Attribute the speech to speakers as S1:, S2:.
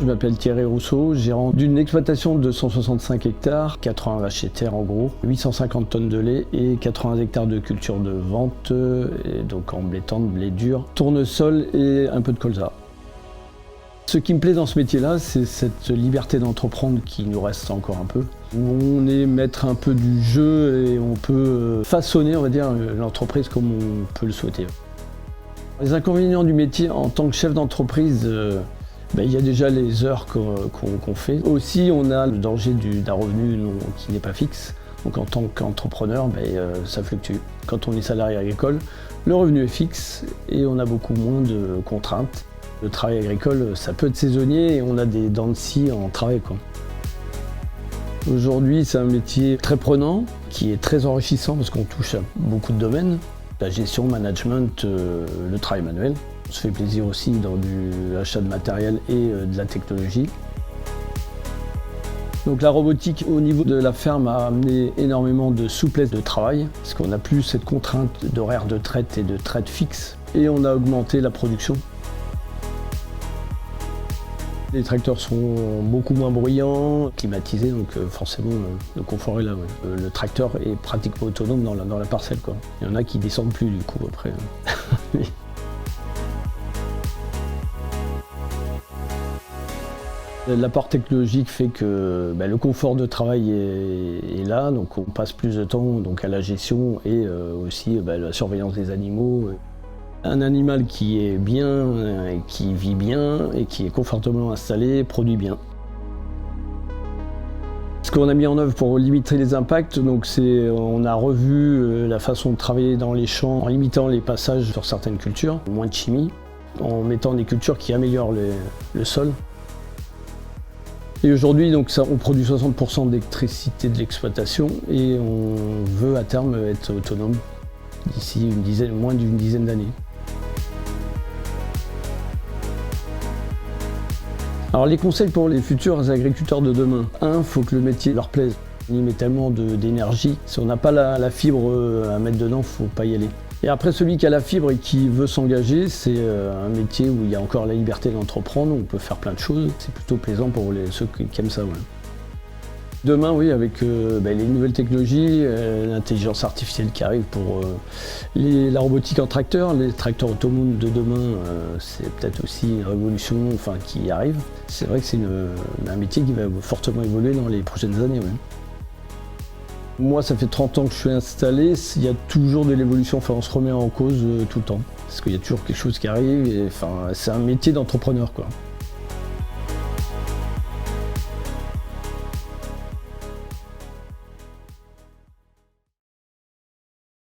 S1: Je m'appelle Thierry Rousseau, gérant d'une exploitation de 165 hectares, 80 vaches et terres en gros, 850 tonnes de lait et 80 hectares de culture de vente, et donc en blé tendre, blé dur, tournesol et un peu de colza. Ce qui me plaît dans ce métier-là, c'est cette liberté d'entreprendre qui nous reste encore un peu. On est maître un peu du jeu et on peut façonner, on va dire, l'entreprise comme on peut le souhaiter. Les inconvénients du métier en tant que chef d'entreprise, il y a déjà les heures qu'on fait. Aussi, on a le danger d'un revenu qui n'est pas fixe. Donc en tant qu'entrepreneur, ça fluctue. Quand on est salarié agricole, le revenu est fixe et on a beaucoup moins de contraintes. Le travail agricole, ça peut être saisonnier et on a des dents de scie en travail, quoi. Aujourd'hui, c'est un métier très prenant, qui est très enrichissant parce qu'on touche à beaucoup de domaines. La gestion, management, le travail manuel. On se fait plaisir aussi dans l'achat de matériel et de la technologie. Donc la robotique au niveau de la ferme a amené énormément de souplesse de travail, parce qu'on n'a plus cette contrainte d'horaire de traite et de traite fixe. Et on a augmenté la production. Les tracteurs sont beaucoup moins bruyants, climatisés, donc forcément le confort est là. Ouais. Le tracteur est pratiquement autonome dans la parcelle, quoi. Il y en a qui descendent plus du coup après. L'apport technologique fait que le confort de travail est là, donc on passe plus de temps à la gestion et aussi la surveillance des animaux. Un animal qui est bien, qui vit bien et qui est confortablement installé, produit bien. Ce qu'on a mis en œuvre pour limiter les impacts, on a revu la façon de travailler dans les champs en limitant les passages sur certaines cultures, moins de chimie, en mettant des cultures qui améliorent le sol. Et aujourd'hui, on produit 60% d'électricité de l'exploitation et on veut à terme être autonome d'ici moins d'une dizaine d'années. Alors les conseils pour les futurs agriculteurs de demain. Il faut que le métier leur plaise. On y met tellement d'énergie. Si on n'a pas la fibre à mettre dedans, il ne faut pas y aller. Et après, celui qui a la fibre et qui veut s'engager, c'est un métier où il y a encore la liberté d'entreprendre, on peut faire plein de choses. C'est plutôt plaisant pour ceux qui aiment ça. Ouais. Demain, oui, avec les nouvelles technologies, l'intelligence artificielle qui arrive pour la robotique en tracteur, les tracteurs autonomes de demain, c'est peut-être aussi une révolution qui arrive. C'est vrai que c'est un métier qui va fortement évoluer dans les prochaines années. Ouais. Moi, ça fait 30 ans que je suis installé, il y a toujours de l'évolution, on se remet en cause tout le temps. Parce qu'il y a toujours quelque chose qui arrive, c'est un métier d'entrepreneur, quoi.